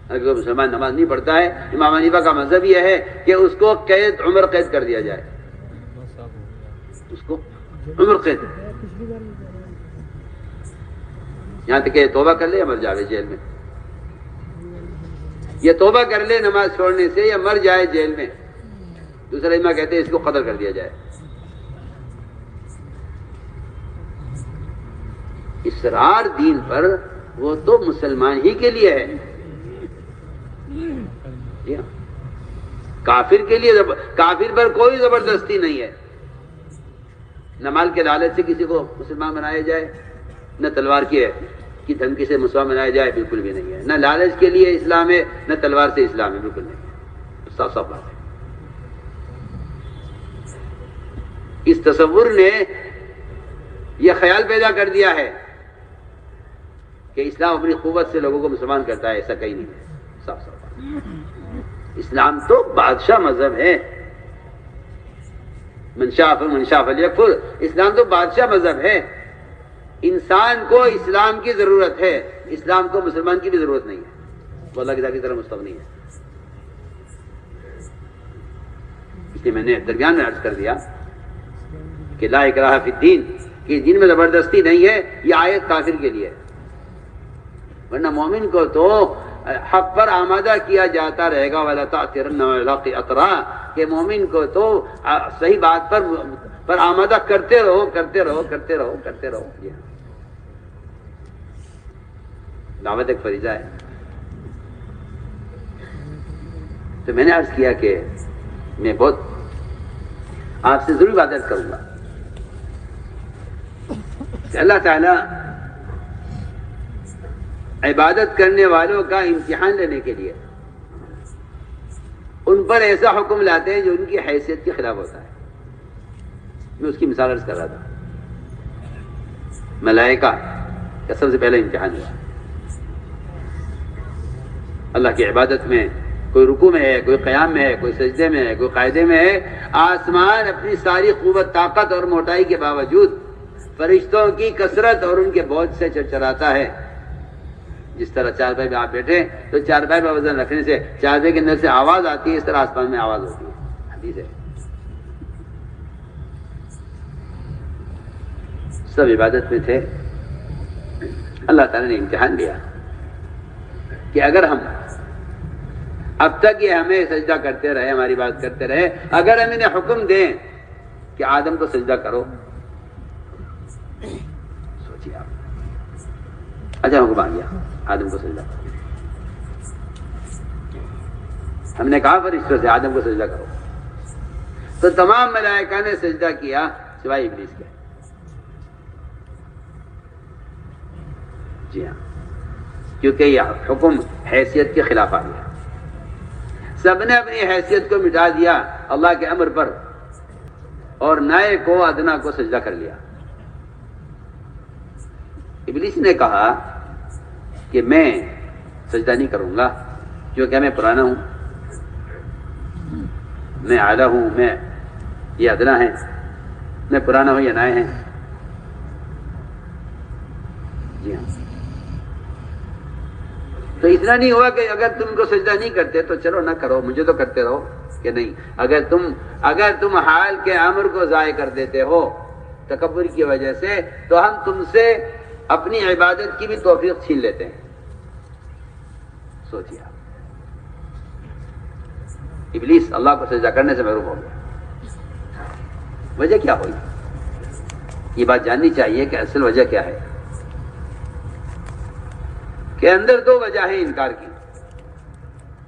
اگر کوئی مسلمان نماز نہیں پڑھتا ہے، امام حنیفہ کا مذہب یہ ہے کہ اس کو قید، عمر قید کر دیا جائے، اس کو عمر قید، یہاں تک کہ توبہ کر لے یا مر جائے جیل میں، یہ توبہ کر لے نماز چھوڑنے سے یا مر جائے جیل میں۔ دوسرا امام کہتے ہیں اس کو قتل کر دیا جائے۔ اصرار دین پر وہ تو مسلمان ہی کے لیے ہے، کافر کے لیے کافر پر کوئی زبردستی نہیں ہے۔ نہ مال کے لالچ سے کسی کو مسلمان بنایا جائے، نہ تلوار کی دھمکی سے مسلمان بنایا جائے، بالکل بھی نہیں ہے۔ نہ لالچ کے لیے اسلام ہے، نہ تلوار سے اسلام ہے، بالکل نہیں ہے، صاف صاف بات ہے۔ اس تصور نے یہ خیال پیدا کر دیا ہے کہ اسلام اپنی قوت سے لوگوں کو مسلمان کرتا ہے، ایسا کہیں نہیں ہے، صاف صاف بات ہے۔ اسلام تو بادشاہ مذہب ہے، من شاء فلیکفر، اسلام تو بادشاہ مذہب ہے۔ انسان کو اسلام کی ضرورت ہے، اسلام کو مسلمان کی بھی ضرورت نہیں ہے، وہ اللہ کی ذات کی طرح مستغنی ہے۔ اس لیے میں نے درمیان میں عرض کر دیا کہ لا اکراہ فی الدین، کہ دین میں زبردستی نہیں ہے، یہ آیت کافر کے لیے ہے، ورنہ مومن کو تو حق پر آمادہ کیا جاتا رہے گا، وَلَا تَعْتِرَنَّ وَلَا اطرا، کہ مومن کو تو صحیح بات پر آمادہ کرتے رہو کرتے رہو کرتے رہو کرتے رہو۔ جی ہاں، دعوت ایک فریضہ ہے۔ تو میں نے عرض کیا کہ میں بہت آپ سے ضرور عبادت کروں گا کہ اللہ تعالیٰ عبادت کرنے والوں کا امتحان لینے کے لیے ان پر ایسا حکم لاتے ہیں جو ان کی حیثیت کے خلاف ہوتا ہے۔ میں اس کی مثال عرض کر رہا تھا، ملائکہ کا سب سے پہلا امتحان ہوا، اللہ کی عبادت میں، کوئی رکوع میں ہے، کوئی قیام میں ہے، کوئی سجدے میں ہے، کوئی قاعدے میں ہے، آسمان اپنی ساری قوت، طاقت اور موٹائی کے باوجود فرشتوں کی کثرت اور ان کے بوجھ سے چرچراتا ہے۔ جس طرح چارپائی پہ آپ بیٹھے تو چارپائی پہ وزن رکھنے سے چارپائی کے اندر سے آواز آتی ہے، اس طرح آسمان میں آواز ہوتی ہے، حدیث ہے۔ سب عبادت میں تھے، اللہ تعالیٰ نے امتحان لیا کہ اگر ہم اب تک یہ ہمیں سجدہ کرتے رہے، ہماری بات کرتے رہے، اگر ہم انہیں حکم دیں کہ آدم کو سجدہ کرو، سوچیے آپ، اچھا حکم آ گیا آدم کو سجدہ کرو، ہم نے کہا فرشتوں سے آدم کو سجدہ کرو، تو تمام ملائکہ نے سجدہ کیا سوائے ابلیس کے۔ جی ہاں، کیونکہ یہ حکم حیثیت کے خلاف آ گیا، سب نے اپنی حیثیت کو مٹا دیا اللہ کے امر پر، اور نائے کو ادنا کو سجدہ کر لیا۔ ابلیس نے کہا کہ میں سجدہ نہیں کروں گا کیونکہ میں پرانا ہوں، میں اعلیٰ ہوں، میں یہ ادنا ہے، میں پرانا ہوں، یہ نائے ہیں۔ جی ہاں، تو اتنا نہیں ہوا کہ اگر تم کو سجدہ نہیں کرتے تو چلو نہ کرو، مجھے تو کرتے رہو، کہ نہیں، اگر تم حال کے امر کو ضائع کر دیتے ہو تکبر کی وجہ سے، تو ہم تم سے اپنی عبادت کی بھی توفیق چھین لیتے ہیں۔ سوچیے آپ، ابلیس اللہ کو سجدہ کرنے سے محروم ہو گیا، وجہ کیا ہوئی؟ یہ بات جاننی چاہیے کہ اصل وجہ کیا ہے، کہ اندر دو وجہ ہیں انکار کی،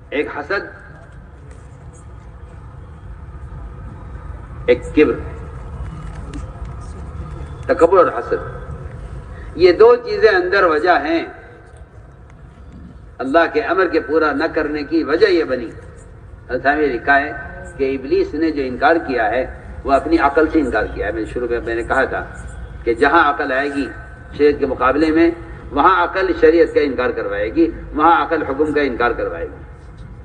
ایک حسد، ایک کبر، تکبر اور حسد، یہ دو چیزیں اندر وجہ ہیں اللہ کے امر کے پورا نہ کرنے کی وجہ یہ بنی۔ حضرت نے لکھا ہے کہ ابلیس نے جو انکار کیا ہے وہ اپنی عقل سے انکار کیا ہے۔ شروع میں نے کہا تھا کہ جہاں عقل آئے گی شریعت کے مقابلے میں، وہاں عقل شریعت کا انکار کروائے گی، وہاں عقل حکم کا انکار کروائے گی۔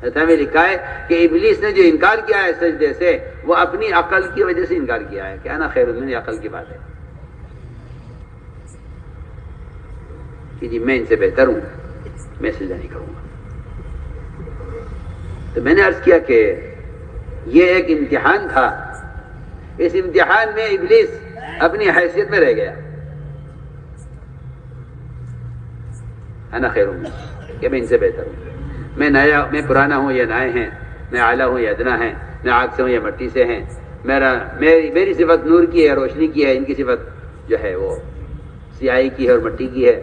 حضرت میں لکھا ہے کہ ابلیس نے جو انکار کیا ہے سجدے سے، وہ اپنی عقل کی وجہ سے انکار کیا ہے کہ انا خیر من، عقل کی بات ہے کہ جی میں ان سے بہتر ہوں، میں سجدہ نہیں کروں گا۔ تو میں نے عرض کیا کہ یہ ایک امتحان تھا، اس امتحان میں ابلیس اپنی حیثیت میں رہ گیا، انا خیر ہوں کہ میں ان سے بہتر ہوں، میں پرانا ہوں یا نئے ہیں، میں اعلیٰ ہوں یا ادنا ہے، میں آگ سے ہوں یا مٹی سے ہیں، میری صفت نور کی ہے، روشنی کی ہے، ان کی صفت جو ہے وہ سیاہی کی ہے اور مٹی کی ہے،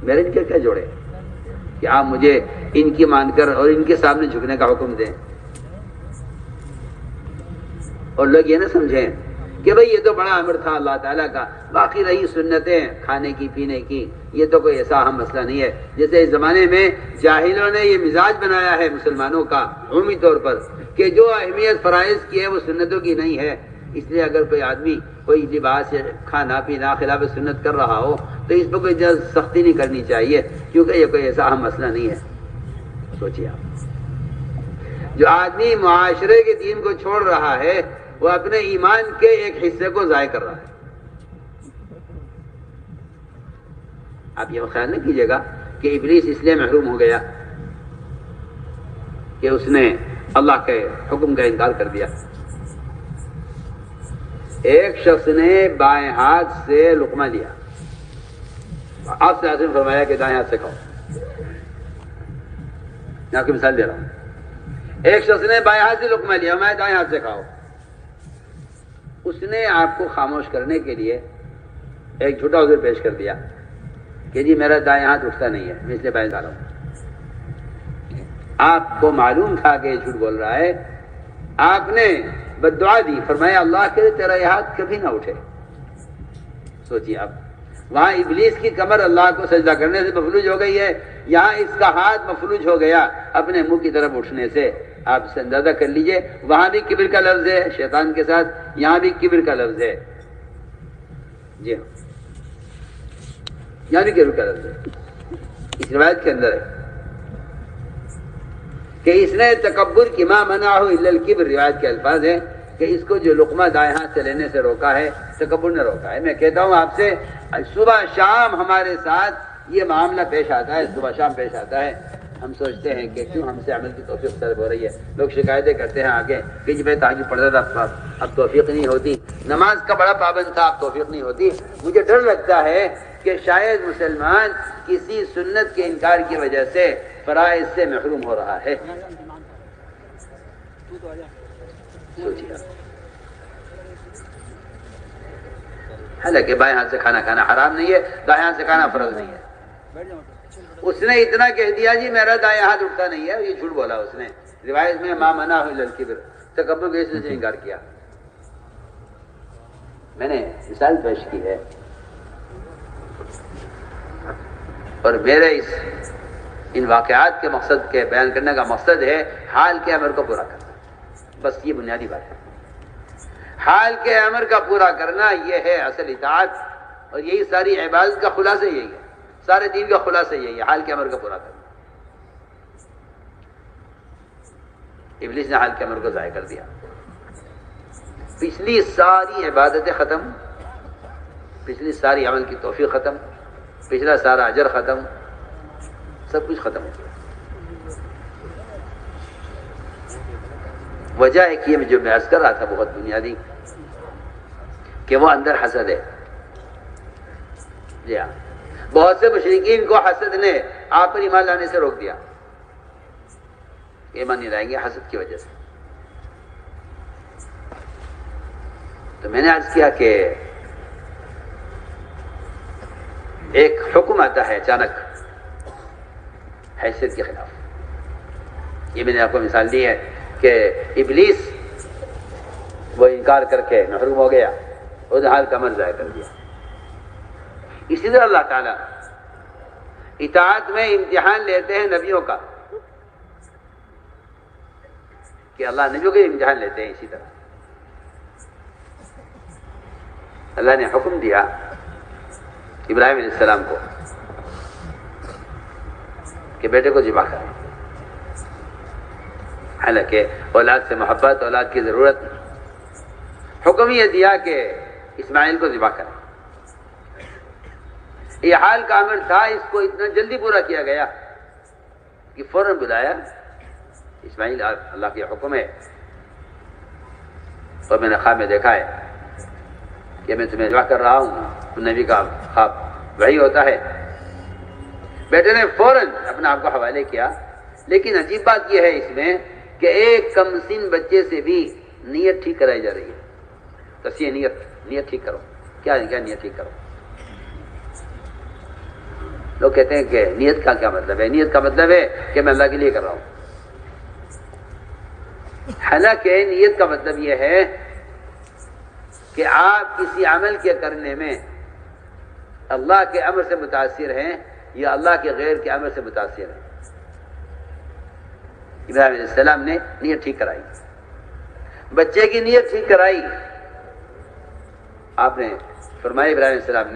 میرے ان کے کیا جوڑے کہ آپ مجھے ان کی مان کر اور ان کے سامنے جھکنے کا حکم دیں، اور لوگ یہ نہ سمجھیں کہ بھئی یہ تو بڑا امر تھا اللہ تعالیٰ کا، باقی رہی سنتیں کھانے کی پینے کی، یہ تو کوئی ایسا اہم مسئلہ نہیں ہے، جیسے اس زمانے میں جاہلوں نے یہ مزاج بنایا ہے مسلمانوں کا عمومی طور پر کہ جو اہمیت فرائض کی ہے وہ سنتوں کی نہیں ہے، اس لیے اگر کوئی آدمی کوئی لباس کھانا پینا خلاف سنت کر رہا ہو تو اس پر کوئی سختی نہیں کرنی چاہیے، کیونکہ یہ کوئی ایسا اہم مسئلہ نہیں ہے۔ سوچیے آپ، جو آدمی معاشرے کے دین کو چھوڑ رہا ہے وہ اپنے ایمان کے ایک حصے کو ضائع کر رہا ہے۔ آپ یہ خیال نہ کیجیے گا کہ ابلیس اس لیے محروم ہو گیا کہ اس نے اللہ کے حکم کا انکار کر دیا۔ ایک شخص نے بائیں ہاتھ سے لقمہ لیا، آپ سے حضرت نے فرمایا کہ دائیں ہاتھ سے کھاؤ، میں آپ کی مثال دے رہا ہوں، ایک شخص نے بائیں ہاتھ سے لقمہ لیا، میں دائیں ہاتھ سے کھاؤ، اس نے آپ کو خاموش کرنے کے لیے ایک جھوٹا عذر پیش کر دیا کہ جی میرا دائیں ہاتھ اٹھتا نہیں ہے، میں اس لیے بائیں کھا رہا ہوں۔ آپ کو معلوم تھا کہ یہ جھوٹ بول رہا ہے، آپ نے بد دعا دی، فرمایا اللہ کرے تیرا یہ ہاتھ کبھی نہ اٹھے۔ سوچیے آپ، وہاں ابلیس کی کمر اللہ کو سجدہ کرنے سے مفلوج ہو گئی ہے، یہاں اس کا ہاتھ مفلوج ہو گیا اپنے منہ کی طرف اٹھنے سے۔ آپ اسے اندازہ کر لیجئے، وہاں بھی کبر کا لفظ ہے شیطان کے ساتھ، یہاں بھی کبر کا لفظ ہے، جی ہاں یہاں بھی کبر کا لفظ ہے، اس روایت کے اندر ہے کہ اس نے تکبر کی ما منعہ الا الکبر، روایت کے الفاظ ہیں کہ اس کو جو لقمہ دائیں ہاتھ سے لینے سے روکا ہے تکبر نے روکا ہے۔ میں کہتا ہوں آپ سے، صبح شام ہمارے ساتھ یہ معاملہ پیش آتا ہے، صبح شام پیش آتا ہے، ہم سوچتے ہیں کہ کیوں ہم سے عمل کی توفیق طلب ہو رہی ہے، لوگ شکایتیں کرتے ہیں آگے کہ جی میں تہجد پڑھتا تھا اب توفیق نہیں ہوتی، نماز کا بڑا پابند تھا اب توفیق نہیں ہوتی۔ مجھے ڈر لگتا ہے کہ شاید مسلمان کسی سنت کے انکار کی وجہ سے فرائض سے محروم ہو رہا ہے۔ سوچیے، حالانکہ بائیں ہاتھ سے کھانا کھانا حرام نہیں ہے، دائیں ہاتھ سے کھانا فرض نہیں ہے۔ اس نے اتنا کہہ دیا جی میرا دائیں ہاتھ اٹھتا نہیں ہے، یہ جھوٹ بولا اس نے، روایت میں ما منعہ الا الکبر، تکبر کے اس نے انکار کیا۔ میں نے مثال پیش کی ہے، اور میرے ان واقعات کے مقصد کے بیان کرنے کا مقصد ہے حال کے امر کو پورا کرنا، بس یہ بنیادی بات ہے۔ حال کے امر کا پورا کرنا یہ ہے اصل اطاعت، اور یہی ساری عبادت کا خلاصہ یہی ہے، سارے دین کا خلاصہ یہی ہے، حال کے امر کا پورا کرنا۔ ابلیس نے حال کے امر کو ضائع کر دیا، پچھلی ساری عبادتیں ختم، پچھلی ساری عمل کی توفیق ختم، پچھلا سارا اجر ختم، سب کچھ ختم ہو گیا۔ وجہ ہے کہ میں جو بحث کر رہا تھا بہت بنیادی، کہ وہ اندر حسد ہے۔ جی ہاں، بہت سے مشرکین کو حسد نے آپ پر ایمان لانے سے روک دیا، ایمان نہیں لائیں گے حسد کی وجہ سے۔ تو میں نے عرض کیا کہ ایک حکم آتا ہے اچانک حیثیت کے خلاف، یہ میں نے آپ کو مثال دی ہے کہ ابلیس وہ انکار کر کے محروم ہو گیا، اس حال کا امر ضائع کر دیا۔ اسی طرح اللہ تعالیٰ اطاعت میں امتحان لیتے ہیں نبیوں کا، کہ اللہ نبیوں کے امتحان لیتے ہیں۔ اسی طرح اللہ نے حکم دیا ابراہیم علیہ السلام کو کہ بیٹے کو ذبح کریں، حالانکہ اولاد سے محبت، اولاد کی ضرورت، حکم یہ دیا کہ اسماعیل کو ذبح کریں۔ یہ حال کا عمل تھا، اس کو اتنا جلدی پورا کیا گیا کہ فوراً بلایا اسماعیل اللہ کے حکم ہے، اور میں نے خواب میں دیکھا ہے کہ میں تمہیں ذبح کر رہا ہوں، نبی کا خواب وہی ہوتا ہے۔ بیٹے نے فوراً اپنے آپ کو حوالے کیا، لیکن عجیب بات یہ ہے اس میں کہ ایک کم سن بچے سے بھی نیت ٹھیک کرائی جا رہی ہے۔ تصحیح نیت ٹھیک کرو، کیا نیت ٹھیک کرو؟ لوگ کہتے ہیں کہ نیت کا کیا مطلب ہے؟ نیت کا مطلب ہے کہ میں اللہ کے لیے کر رہا ہوں۔ حالانکہ نیت کا مطلب یہ ہے کہ آپ کسی عمل کے کرنے میں اللہ کے امر سے متاثر ہیں یا اللہ کے غیر کے امر سے متاثر ہیں۔ ابراہیم علیہ السلام نے نیت ٹھیک کرائی، بچے کی نیت ٹھیک کرائی۔ آپ نے فرمایا ابراہیم علیہ السلام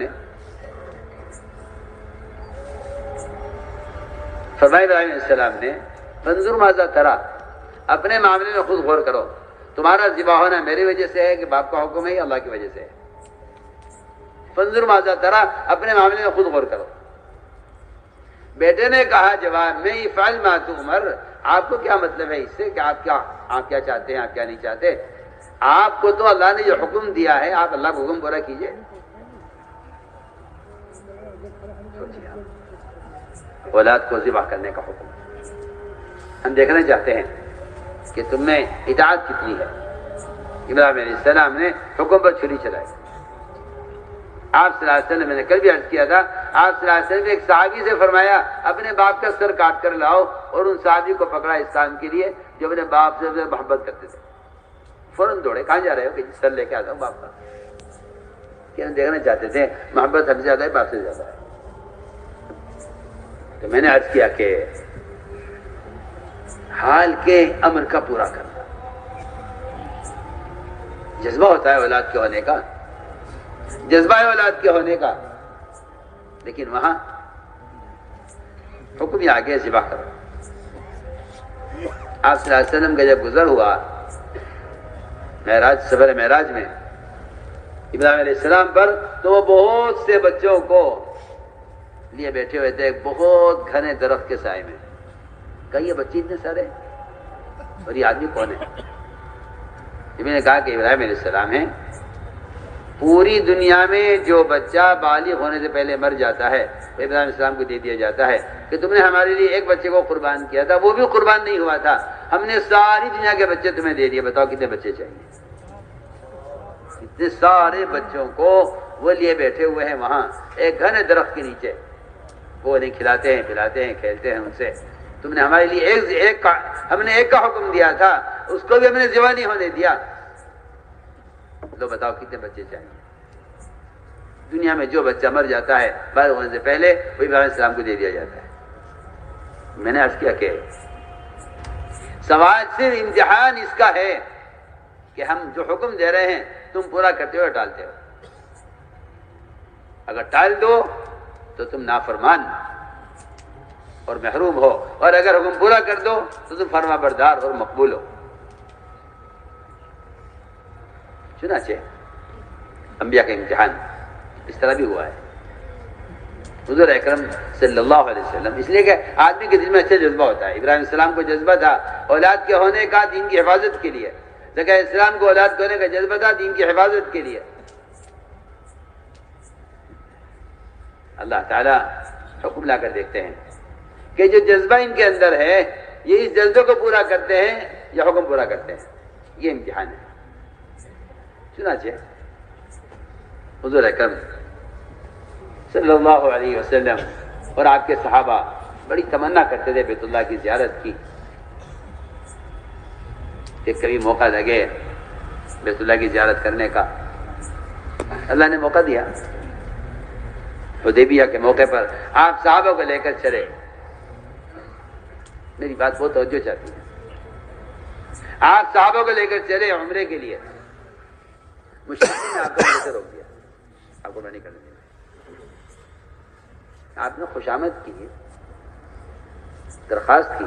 نے فانظر ماذا ترى، اپنے معاملے میں خود غور کرو، تمہارا ذبح ہونا میری وجہ سے ہے کہ باپ کا حکم ہے یا اللہ کی وجہ سے ہے؟ فانظر ماذا ترى، اپنے معاملے میں خود غور کرو۔ بیٹے نے کہا جواب میں افعل ما تؤمر، آپ کو کیا مطلب ہے اس سے کہ آپ کیا چاہتے ہیں، آپ کیا نہیں چاہتے؟ آپ کو تو اللہ نے جو حکم دیا ہے، آپ اللہ کا حکم پورا کیجئے۔ اولاد کو ذبح کرنے کا حکم، ہم دیکھنا چاہتے ہیں کہ تم میں اطاعت کتنی ہے۔ ابراہیم علیہ السلام نے حکم پر چھری چلائی۔ آپ صلی اللہ علیہ وسلم، میں نے کل بھی عرض کیا تھا، آپ صلی اللہ علیہ وسلم نے ایک صحابی سے فرمایا اپنے باپ کا سر کاٹ کر لاؤ، اور ان صحابی کو پکڑا اس کام کے لیے جو اپنے باپ سے محبت کرتے تھے۔ فوراً دوڑے، کہاں جا رہے ہو؟ کہ سر لے کے آتا ہوں باپ کا۔ کہ ہم دیکھنا چاہتے تھے محبت ہم سے زیادہ ہے باپ سے زیادہ ہے۔ تو میں نے عرض کیا کہ حال کے امر کا پورا کرنا جذبہ ہوتا ہے اولاد کے ہونے کا، جذبہ ہے اولاد کے ہونے کا، لیکن وہاں حکم ہی آگے ذبح کرو۔ آپ صلی اللہ علیہ وسلم کا جب گزر ہوا سفر معراج میں ابراہیم علیہ السلام پر، تو وہ بہت سے بچوں کو لیے بیٹھے ہوئے تھے ایک بہت گھنے درخت کے سائے میں۔ کہ یہ بچے اتنے سارے اور یہ آدمی کون ہے؟ میں نے کہا کہ ابراہیم علیہ السلام ہیں۔ پوری دنیا میں جو بچہ بالغ ہونے سے پہلے مر جاتا ہے وہ ابراہیم علیہ السلام کو دے دیا جاتا ہے کہ تم نے ہمارے لیے ایک بچے کو قربان کیا تھا، وہ بھی قربان نہیں ہوا تھا، ہم نے ساری دنیا کے بچے تمہیں دے دیے، بتاؤ کتنے بچے چاہیے؟ اتنے سارے بچوں کو وہ لیے بیٹھے ہوئے ہیں وہاں ایک گھنے درخت کے نیچے، وہ انہیں کھلاتے ہیں پلاتے ہیں کھیلتے ہیں ان سے۔ تم نے ہمارے لیے ہم نے ایک کا حکم دیا تھا، اس کو بھی ہم نے ذبح نہیں ہونے دیا، لو بتاؤ کتنے بچے چاہیے؟ دنیا میں جو بچہ مر جاتا ہے بالغ ہونے سے پہلے وہ ابراہیم علیہ السلام کو دے دیا جاتا ہے۔ میں نے عرض کیا کہ سوال صرف امتحان اس کا ہے کہ ہم جو حکم دے رہے ہیں تم پورا کرتے ہو یا ٹالتے ہو۔ اگر ٹال دو تو تم نافرمان اور محروم ہو، اور اگر حکم پورا کر دو تو تم فرما بردار اور مقبول ہو۔ چنانچہ انبیاء کا امتحان اس طرح بھی ہوا ہے۔ حضور اکرم صلی اللہ علیہ وسلم، اس لیے کہ آدمی کے دل میں اچھا جذبہ ہوتا ہے۔ ابراہیم السلام کو جذبہ تھا اولاد کے ہونے کا دین کی حفاظت کے لیے، زکریا السلام کو اولاد کے ہونے کا جذبہ تھا دین کی حفاظت کے لیے۔ اللہ تعالیٰ حکم لا کر دیکھتے ہیں کہ جو جذبہ ان کے اندر ہے یہ اس جذبے کو پورا کرتے ہیں یا حکم پورا کرتے ہیں، یہ امتحان ہے۔ چنانچہ حضور اکرم صلی اللہ علیہ وسلم اور آپ کے صحابہ بڑی تمنا کرتے تھے بیت اللہ کی زیارت کی، کہ کبھی موقع لگے بیت اللہ کی زیارت کرنے کا۔ اللہ نے موقع دیا، حدیبیہ کے موقع پر آپ صحابہ کو لے کر چلے۔ میری بات بہت توجہ چاہتی ہے، آپ صحابہ کو لے کر چلے عمرے کے لیے، مشرکین نے آپ کو عمرے سے روک دیا، آپ کو نہیں کرنے دیا۔ آپ نے خوشامد کی، درخواست کی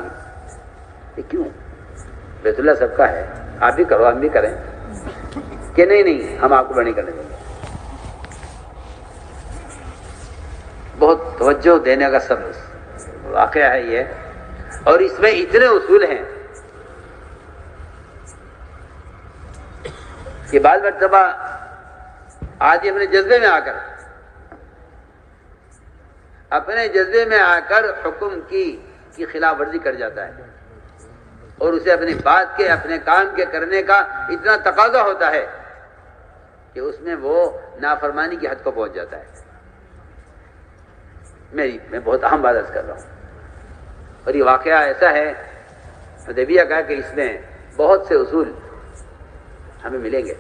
کہ کیوں بیت اللہ سب کا ہے، آپ بھی کرو ہم بھی کریں، کہ نہیں ہم آپ کو نہیں کرنے دیں گے۔ بہت توجہ دینے کا سب واقعہ ہے یہ، اور اس میں اتنے اصول ہیں کہ بعض مرتبہ آدمی اپنے جذبے میں آ کر حکم کی خلاف ورزی کر جاتا ہے، اور اسے اپنی بات کے اپنے کام کے کرنے کا اتنا تقاضا ہوتا ہے کہ اس میں وہ نافرمانی کی حد کو پہنچ جاتا ہے۔ میں بہت اہم بات عرض کر رہا ہوں، اور یہ واقعہ ایسا ہے حدیبیہ کا کہ اس میں بہت سے اصول ہمیں ملیں گے۔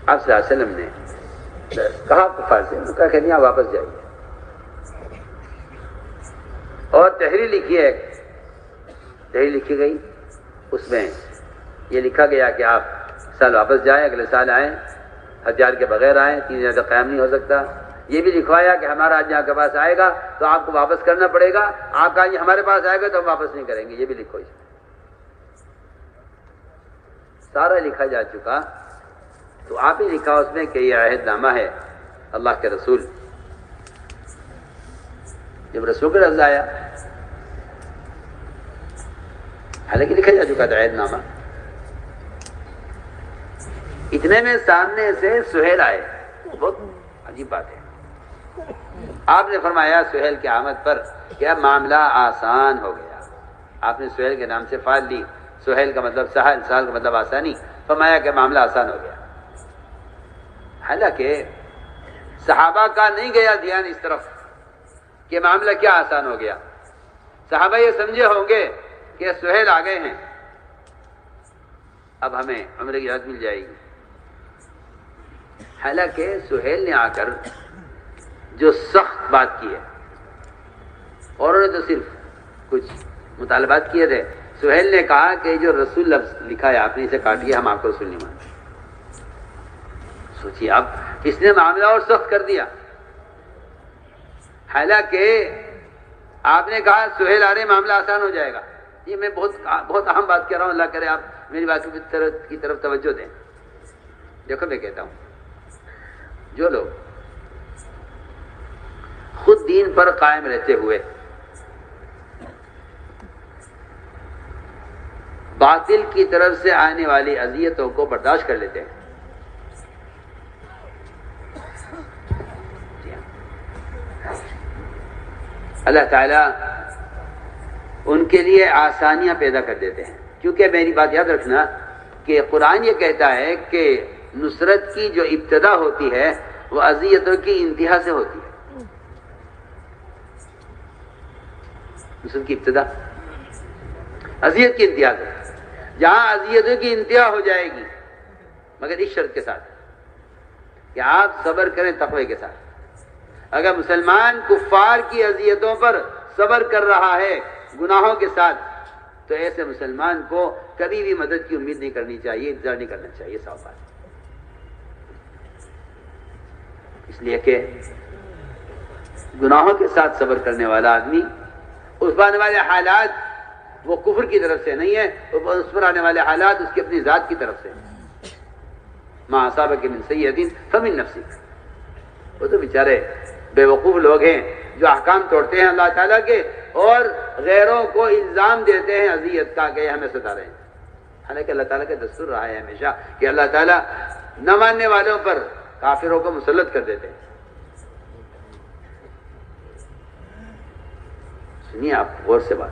آپ صلی اللہ علیہ وسلم نے کہا کفار سے، انہوں نے کہا کہ نہیں، آپ واپس جائیے، اور تحریر لکھی ہے، تحریر لکھی گئی، اس میں یہ لکھا گیا کہ آپ سال واپس جائیں، اگلے سال آئیں، ہتھیار کے بغیر آئیں، 3 دن تک قیام نہیں ہو سکتا۔ یہ بھی لکھوایا کہ ہمارا آج آپ کے پاس آئے گا تو آپ کو واپس کرنا پڑے گا، آپ کا ہمارے پاس آئے گا تو ہم واپس نہیں کریں گے، یہ بھی لکھو۔ سارا لکھا جا چکا، تو آپ ہی لکھا اس میں کہ یہ عہد نامہ ہے اللہ کے رسول۔ جب رسول کا لفظ آیا، حالانکہ لکھا جا چکا تھا عہد نامہ، اتنے میں سامنے سے سہیل آئے۔ بہت عجیب بات ہے، آپ نے فرمایا سہیل کی آمد پر کہ اب معاملہ آسان ہو گیا۔ آپ نے سہیل کے نام سے فعل لی، سہیل کا مطلب سہل، سہل کا مطلب آسانی، فرمایا کہ معاملہ آسان ہو گیا۔ حالانکہ صحابہ کا نہیں گیا دھیان اس طرف کہ معاملہ کیا آسان ہو گیا۔ صحابہ یہ سمجھے ہوں گے کہ سہیل آ گئے ہیں، اب ہمیں عمرے کی اجازت مل جائے گی۔ حالانکہ سہیل نے آ کر جو سخت بات کی ہے، اور انہوں نے تو صرف کچھ مطالبات کیے تھے، سہیل نے کہا کہ جو رسول لفظ لکھا ہے آپ نے اسے کاٹیے، ہم آپ کو رسول نہیں مانتے۔ سوچیے، اب اس نے معاملہ اور سخت کر دیا۔ حالانکہ آپ نے کہا سہیل آ رہے، معاملہ آسان ہو جائے گا۔ یہ میں بہت اہم بات کہہ رہا ہوں، اللہ کرے آپ میری بات کی طرف توجہ دیں۔ دیکھو میں کہتا ہوں، جو لوگ خود دین پر قائم رہتے ہوئے باطل کی طرف سے آنے والی اذیتوں کو برداشت کر لیتے ہیں، اللہ تعالیٰ ان کے لیے آسانیاں پیدا کر دیتے ہیں۔ کیونکہ میری بات یاد رکھنا کہ قرآن یہ کہتا ہے کہ نصرت کی جو ابتدا ہوتی ہے وہ اذیتوں کی انتہا سے ہوتی ہے۔ نصرت کی ابتدا اذیت کی انتہا سے، جہاں اذیتوں کی انتہا ہو جائے گی، مگر اس شرط کے ساتھ کہ آپ صبر کریں تقوی کے ساتھ۔ اگر مسلمان کفار کی اذیتوں پر صبر کر رہا ہے گناہوں کے ساتھ، تو ایسے مسلمان کو کبھی بھی مدد کی امید نہیں کرنی چاہیے، انتظار نہیں کرنا چاہیے، صاف بات ہے۔ اس لیے کہ گناہوں کے ساتھ صبر کرنے والا آدمی، اس پر آنے والے حالات وہ کفر کی طرف سے نہیں ہے، اس پر آنے والے حالات اس کی اپنی ذات کی طرف سے ہیں۔ ما اصابک من سیئۃ فمن نفسک۔ وہ تو بیچارے بے وقوف لوگ ہیں جو احکام توڑتے ہیں اللہ تعالیٰ کے، اور غیروں کو الزام دیتے ہیں اذیت کا کہ یہ ہمیں ستا رہے ہیں۔ حالانکہ اللہ تعالیٰ کا دستور رہا ہے ہمیشہ کہ اللہ تعالیٰ نہ ماننے والوں پر کافروں کو مسلط کر دیتے ہیں۔ سنیے آپ غور سے بات،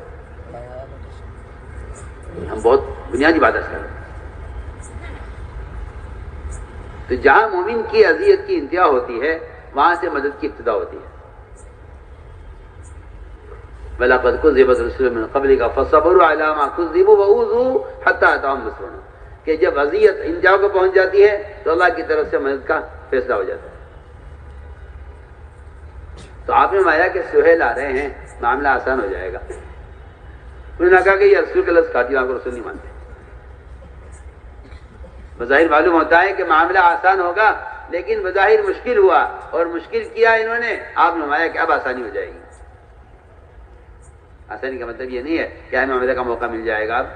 ہم بہت بنیادی بات کر رہے ہیں۔ تو جہاں مومن کی اذیت کی انتہا ہوتی ہے، وہاں سے مدد کی ابتدا ہوتی ہے۔ وَلَقَدْ كُذِّبَتْ رُسُلٌ مِّن قَبْلِكَ فَصَبَرُوا عَلَىٰ مَا كُذِّبُوا وَأُوذُوا حَتَّىٰ أَتَاهُمْ نَصْرُنَا، کہ جب اذیت انتہا کو پہنچ جاتی ہے تو اللہ کی طرف سے مدد کا فیصلہ ہو جاتا ہے۔ تو آپ نے مایا کہ سہیل آ رہے ہیں، معاملہ آسان ہو جائے گا۔ انہوں نے کہا کہ یہ رسول کا لفظ کاٹی، آپ کو رسول نہیں مانتے۔ بظاہر معلوم ہوتا ہے کہ معاملہ آسان ہوگا، لیکن بظاہر مشکل ہوا، اور مشکل کیا انہوں نے، آپ نے مایا کہ اب آسانی ہو جائے گی۔ آسانی کا مطلب یہ نہیں ہے کہ ہمیں عمرے کا موقع مل جائے گا۔ اب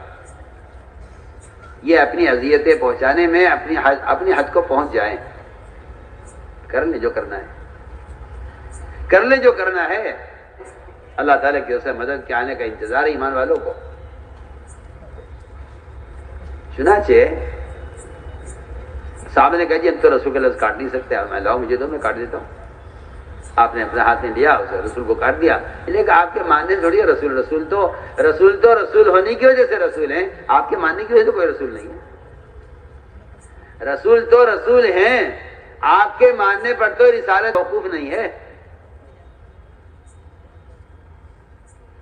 یہ اپنی اذیتیں پہنچانے میں اپنی حد کو پہنچ جائیں، کر لیں جو کرنا ہے، کر لیں جو کرنا ہے۔ اللہ تعالیٰ کی طرف سے مدد کے آنے کا انتظار ہے ایمان والوں کو۔ چنانچہ صاحب نے کہا جی ہم تو رسول کا لفظ کاٹ نہیں سکتے، میں لاؤ مجھے دو، میں کاٹ دیتا ہوں۔ آپ نے اپنے ہاتھ میں لیا، اسے رسول کو کاٹ دیا۔ لیکن آپ کے ماننے تھوڑی ہے رسول تو رسول ہونے کی وجہ سے رسول ہیں، آپ کے ماننے کی وجہ سے کوئی رسول نہیں ہے۔ رسول تو رسول ہیں، آپ کے ماننے پر تو رسالت موقوف نہیں ہے۔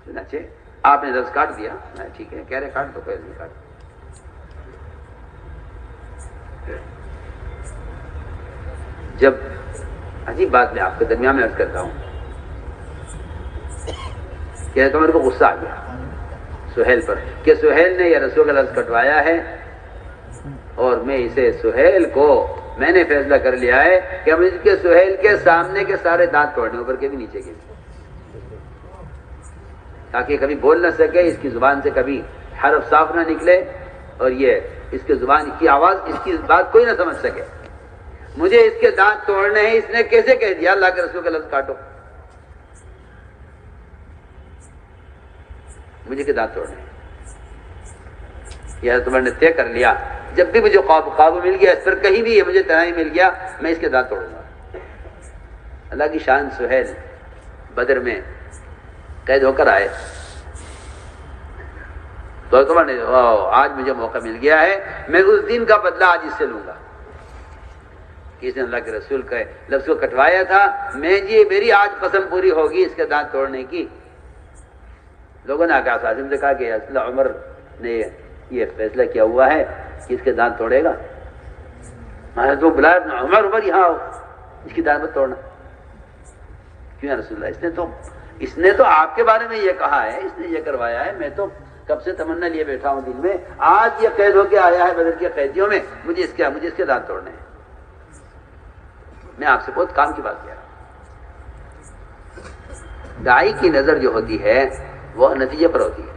چنانچہ آپ نے لفظ کاٹ دیا، ٹھیک ہے کہہ رہے کاٹ دو، کوئی نہیں کاٹ۔ جب عجیب بات میں آپ کے درمیان میں عرض کرتا ہوں کہ تو میرے کو غصہ آ گیا سہیل پر کہ سہیل نے یہ رسول کا لفظ کٹوایا ہے، اور میں اسے سہیل کو میں نے فیصلہ کر لیا ہے کہ ہم اس کے سہیل کے سامنے کے سارے دانت توڑنے، اوپر کے بھی نیچے کے بھی، تاکہ کبھی بول نہ سکے، اس کی زبان سے کبھی حرف صاف نہ نکلے، اور یہ اس کے زبان کی آواز، اس کی بات کوئی نہ سمجھ سکے۔ مجھے اس کے دانت توڑنے ہیں، اس نے کیسے کہہ دیا اللہ کے رسول کا لفظ کاٹو؟ مجھے کے دانت توڑنے ہیں، یہ تم نے طے کر لیا، جب بھی مجھے قابو مل گیا اس پر، کہیں بھی یہ مجھے تنہائی مل گیا، میں اس کے دانت توڑوں گا۔ اللہ کی شان، سہیل بدر میں قید ہو کر آئے تو تمہارے نے آج مجھے موقع مل گیا ہے، میں اس دن کا بدلہ آج اس سے لوں گا کہ اس نے اللہ کے رسول کا لفظ کو کٹوایا تھا، میری آج قسم پوری ہوگی اس کے دانت توڑنے کی۔ لوگوں نے آقا عاصم سے کہا کہ اصل عمر نے یہ فیصلہ کیا ہوا ہے کہ اس کے دانت توڑے گا۔ میں تو بلایا عمر یہاں آؤ، اس کی دانت مت توڑنا۔ کیوں یا رسول اللہ، اس نے تو آپ کے بارے میں یہ کہا ہے، اس نے یہ کروایا ہے، میں تو کب سے تمنا لیے بیٹھا ہوں دل میں، آج یہ قید ہو کے آیا ہے بدر کے قیدیوں میں، مجھے اس کے دانت توڑنے ہیں۔ میں آپ سے بہت کام کی بات کہہ رہا ہوں۔ داعی کی نظر جو ہوتی ہے وہ نتیجے پر ہوتی ہے۔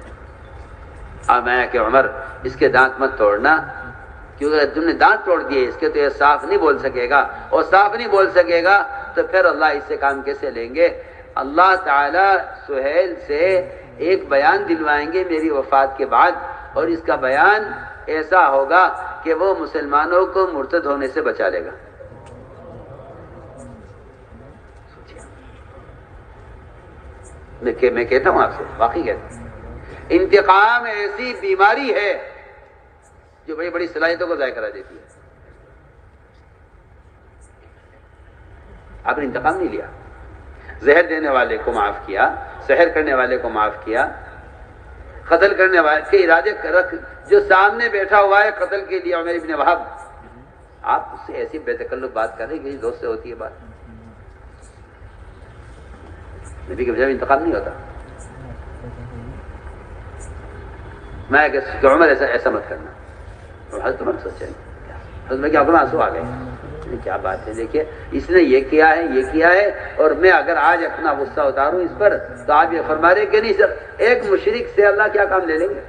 اب میں کہ عمر اس کے دانت مت توڑنا، کیونکہ تم نے دانت توڑ دیے اس کے تو یہ صاف نہیں بول سکے گا، اور صاف نہیں بول سکے گا تو پھر اللہ اس سے کام کیسے لیں گے؟ اللہ تعالیٰ سہیل سے ایک بیان دلوائیں گے میری وفات کے بعد، اور اس کا بیان ایسا ہوگا کہ وہ مسلمانوں کو مرتد ہونے سے بچا لے گا۔ میں کہتا ہوں آپ سے، واقعی کہتا ہوں، انتقام ایسی بیماری ہے جو بڑی بڑی صلاحیتوں کو ضائع کرا دیتی ہے۔ آپ نے انتقام نہیں لیا، زہر دینے والے کو معاف کیا، سحر کرنے والے کو معاف کیا، قتل کرنے والے کے ارادے رکھ جو سامنے بیٹھا ہوا ہے قتل کے لیے عمر ابن وہب، آپ اس سے ایسی بے تکلف بات کر رہے ہیں کہ دوست سے ہوتی ہے بات۔ نبی کے بجائے انتقام نہیں ہوتا۔ میں کہ عمر ایسا مت کرنا، حضرت عمر سوچے، حضرت میں کیا کروں، آنسو آ گئے، کیا بات ہے، دیکھیے اس نے یہ کیا ہے، اور میں اگر آج اپنا غصہ اتاروں اس پر تو آپ یہ فرما رہے کہ نہیں سر، ایک مشرک سے اللہ کیا کام لے لیں گے؟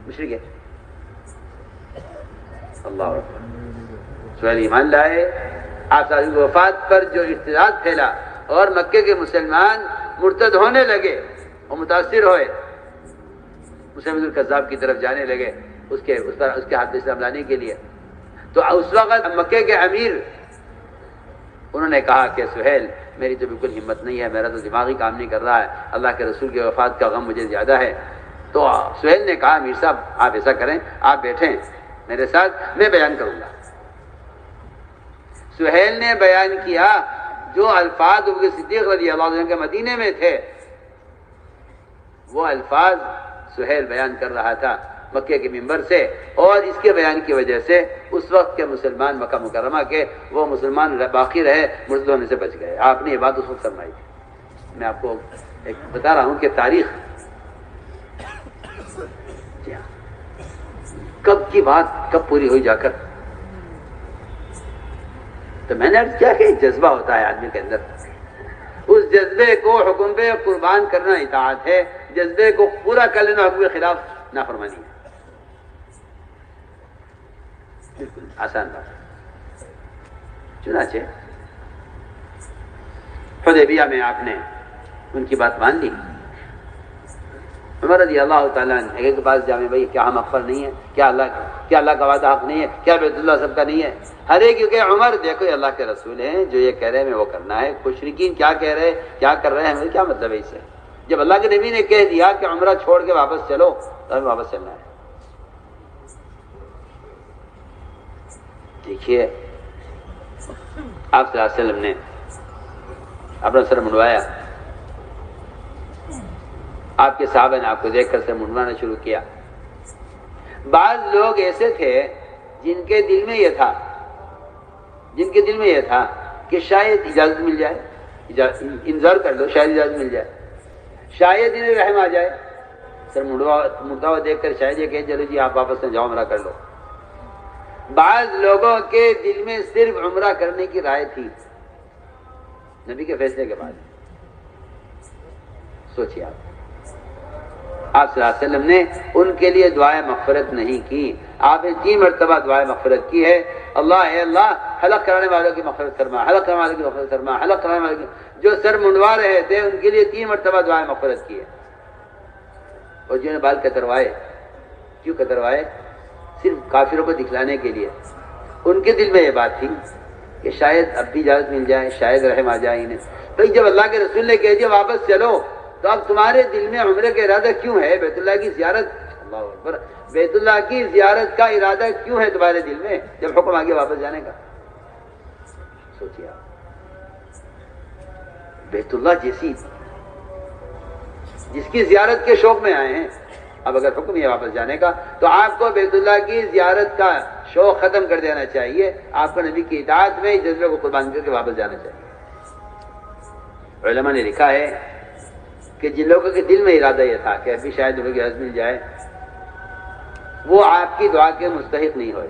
مشرک ہے، اللہ اکبر، سہیل ایمان لائے، آپ کی وفات پر جو احتجاج پھیلا اور مکے کے مسلمان مرتد ہونے لگے اور متاثر ہوئے، مسلم الکذاب کی طرف جانے لگے اس کے ہاتھ اسلام لانے کے لیے، تو اس وقت مکے کے امیر انہوں نے کہا کہ سہیل میری تو بالکل ہمت نہیں ہے، میرا تو دماغ ہی کام نہیں کر رہا ہے، اللہ کے رسول کی وفات کا غم مجھے زیادہ ہے۔ تو سہیل نے کہا امیر صاحب آپ ایسا کریں، آپ بیٹھیں میرے ساتھ، میں بیان کروں گا۔ سہیل نے بیان کیا جو الفاظ ابو بکر صدیق رضی اللہ عنہ کے مدینے میں تھے، وہ الفاظ سہیل بیان کر رہا تھا مکے کے منبر سے، اور اس کے بیان کی وجہ سے اس وقت کے مسلمان مکہ مکرمہ کے وہ مسلمان باقی رہے، مرتد ہونے سے بچ گئے۔ آپ نے یہ بات اس وقت فرمائی تھی۔ میں آپ کو ایک بتا رہا ہوں کہ تاریخ کب کی بات کب پوری ہوئی جا کر۔ تو میں نے عرض کیا کہ جذبہ ہوتا ہے آدمی کے اندر، اس جذبے کو حکم پہ قربان کرنا اطاعت ہے، جذبے کو پورا کر لینا حکم کے خلاف نافرمانی ہے۔ بالکل آسان بات ہے۔ چنانچہ حدیبیہ میں آپ نے ان کی بات مان لی، عمر رضی اللہ تعالیٰ عنہ ایک کے پاس جامع بھائی کیا ہم اکبر نہیں ہیں، کیا اللہ کا وعدہ حق نہیں ہے، کیا بیت اللہ سب کا نہیں ہے؟ ہر ایک کیونکہ عمر دیکھو یہ اللہ کے رسول ہیں، جو یہ کہہ رہے ہیں ہمیں وہ کرنا ہے، مشرکین کیا کہہ رہے کیا کر رہے ہیں ہمیں کیا مطلب ہے اس سے؟ جب اللہ کے نبی نے کہہ دیا کہ عمرہ چھوڑ کے واپس چلو تو ہمیں واپس چلنا ہے۔ دیکھیے آپ صلی اللہ علیہ وسلم نے اپنا سر منڈوایا، آپ کے صحابہ نے آپ کو دیکھ کر سر منڈوانا شروع کیا۔ بعض لوگ ایسے تھے جن کے دل میں یہ تھا کہ شاید اجازت مل جائے، انتظار کر لو شاید اجازت مل جائے، شاید انہیں رحم آ جائے، سر مڑتا ہوا دیکھ کر شاید یہ کہ چلو جی آپ واپس جاؤ عمرہ کر لو۔ بعض لوگوں کے دل میں صرف عمرہ کرنے کی رائے تھی نبی کے فیصلے کے بعد۔ سوچیے آپ صلی اللہ علیہ وسلم نے ان کے لیے دعائیں مغفرت نہیں کی، آپ نے 3 مرتبہ دعائیں مغفرت کی ہے۔ اللہ اے اللہ ہلاک کرانے والوں کی مغفرت فرما، ہلاک کرانے والوں کی مغفرت فرما، ہلاک کرانے والوں کی، جو سر منڈوا رہے تھے ان کے لیے 3 مرتبہ دعائیں مغفرت کی ہے۔ اور جنہوں نے بال کتروائے، کیوں کتروائے؟ صرف کافروں کو دکھلانے کے لیے۔ ان کے دل میں یہ بات تھی کہ شاید اب بھی اجازت مل جائے، شاید رحم آ جائے انہیں۔ تو جب اللہ کے رسول نے کہہ دیا واپس چلو، تو اب تمہارے دل میں عمرے کا ارادہ کیوں ہے؟ بیت اللہ کی زیارت، اللہ اکبر، بیت اللہ کی زیارت کا ارادہ کیوں ہے تمہارے دل میں جب حکم آ گیا واپس جانے کا؟ سوچیے آپ، بیت اللہ جس کی زیارت کے شوق میں آئے ہیں، اب اگر حکم ہے واپس جانے کا تو آپ کو بیت اللہ کی زیارت کا شوق ختم کر دینا چاہیے، آپ کو نبی کی اطاعت میں اس جذبے کو قربان کر کے واپس جانا چاہیے۔ علماء نے لکھا ہے کہ جن لوگوں کے دل میں ارادہ یہ تھا کہ ابھی شاید انہیں اجازت مل جائے، وہ آپ کی دعا کے مستحق نہیں ہوئے۔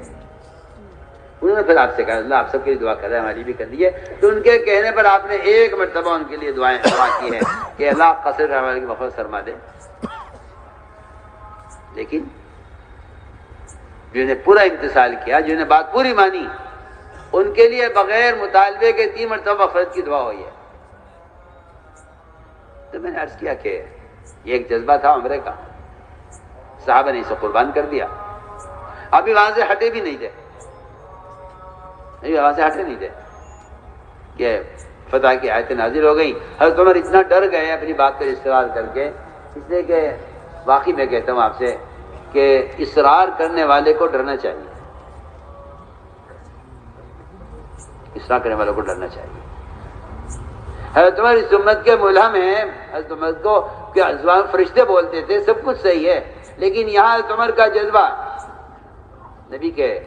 انہوں نے پھر آپ سے کہا اللہ آپ سب کے لیے دعا کر رہے ہیں، ہماری بھی کر دیجیے۔ تو ان کے کہنے پر آپ نے 1 مرتبہ ان کے لیے دعا کی ہے کہ اللہ قصر کرنے والے کی مغفرت فرما دے۔ لیکن جنہوں نے پورا امتثال کیا، جنہوں نے بات پوری مانی، ان کے لیے بغیر مطالبے کے 3 مرتبہ مغفرت کی دعا ہوئی ہے۔ تو میں نے عرض کیا کہ یہ ایک جذبہ تھا عمرے کا، صحابہ نے اسے قربان کر دیا، ابھی وہاں سے ہٹے بھی نہیں تھے، کہ فتح کی آیتیں نازل ہو گئی۔ حضرت عمر اتنا ڈر گئے اپنی بات پر اصرار کر کے، اس لیے کہ واقعی میں کہتا ہوں آپ سے کہ اصرار کرنے والے کو ڈرنا چاہیے، اصرار کرنے والوں کو ڈرنا چاہیے۔ حضرت عمر اس امت کے ملہم ہیں، حضرت عمر کو زبان فرشتے بولتے تھے، سب کچھ صحیح ہے، لیکن یہاں حضرت عمر کا جذبہ نبی کے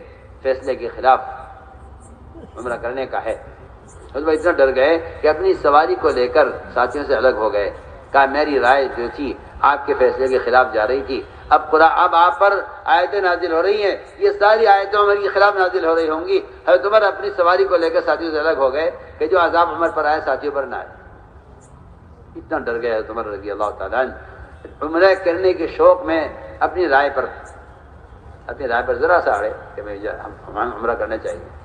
فیصلے کے خلاف عمرہ کرنے کا ہے۔ حضرت اتنا ڈر گئے کہ اپنی سواری کو لے کر ساتھیوں سے الگ ہو گئے، کہا میری رائے جو تھی آپ کے فیصلے کے خلاف جا رہی تھی، اب آپ پر آیتیں نازل ہو رہی ہیں، یہ ساری آیتیں عمر کے خلاف نازل ہو رہی ہوں گی۔ حضرت عمر اپنی سواری کو لے کر ساتھیوں سے الگ ہو گئے کہ جو عذاب عمر پر آئے ساتھیوں پر نہ آئے۔ اتنا ڈر گئے حضرت عمر رضی اللہ تعالیٰ عنہ عمرہ کرنے کے شوق میں اپنی رائے پر ذرا سا اڑے کہ ہمیں عمرہ کرنا چاہیے۔